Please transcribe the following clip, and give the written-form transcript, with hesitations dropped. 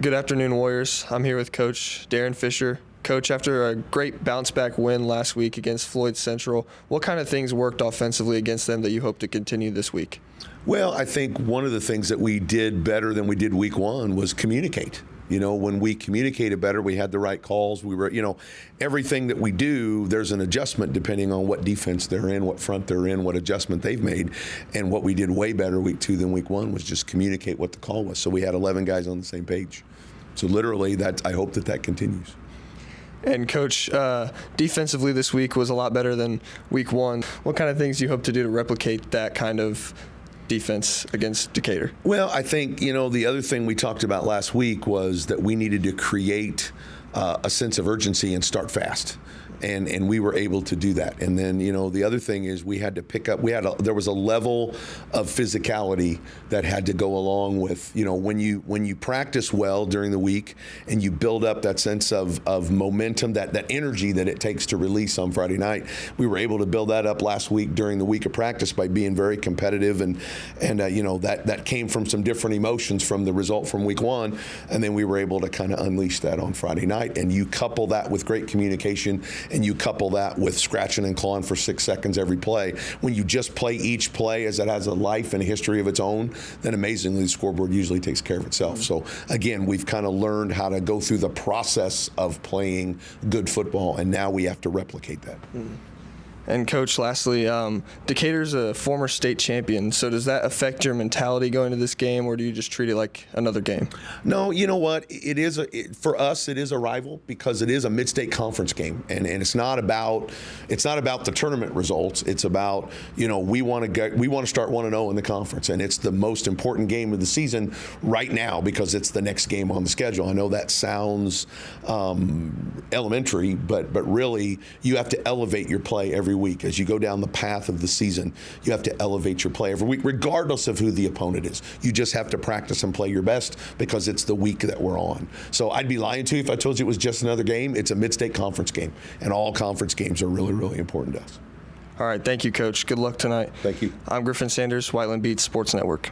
Good afternoon, Warriors. I'm here with Coach Darren Fisher. Coach, after a great bounce-back win last week against Floyd Central, what kind of things worked offensively against them that you hope to continue this week? Well, I think one of the things that we did better than we did week one was communicate. You know, when we communicated better, we had the right calls. We were, everything that we do, there's an adjustment depending on what defense they're in, what front they're in, what adjustment they've made. And what we did way better week two than week one was just communicate what the call was. So we had 11 guys on the same page. So literally, I hope that continues. And Coach, defensively this week was a lot better than week one. What kind of things do you hope to do to replicate that kind of defense against Decatur? Well, I think, the other thing we talked about last week was that we needed to create a sense of urgency and start fast. And we were able to do that. And then, the other thing is we had to pick up, there was a level of physicality that had to go along with, when you practice well during the week and you build up that sense of momentum, that energy that it takes to release on Friday night. We were able to build that up last week during the week of practice by being very competitive. And that came from some different emotions from the result from week one. And then we were able to kind of unleash that on Friday night. And you couple that with great communication, and you couple that with scratching and clawing for 6 seconds every play. When you just play each play as it has a life and a history of its own, then amazingly the scoreboard usually takes care of itself. So again, we've kind of learned how to go through the process of playing good football, and now we have to replicate that. And Coach, lastly, Decatur's a former state champion, so does that affect your mentality going to this game, or do you just treat it like another game? No, you know what? For us, it is a rival because it is a mid-state conference game, and it's not about the tournament results. It's about we want to start 1-0 in the conference, and it's the most important game of the season right now because it's the next game on the schedule. I know that sounds elementary, but really you have to elevate your play every week. As you go down the path of the season, you have to elevate your play every week, regardless of who the opponent is. You just have to practice and play your best because it's the week that we're on. So I'd be lying to you if I told you it was just another game. It's a mid-state conference game, and all conference games are really, really important to us. All right, thank you, Coach. Good luck tonight. Thank you. I'm Griffin Sanders, Whiteland Beats Sports Network.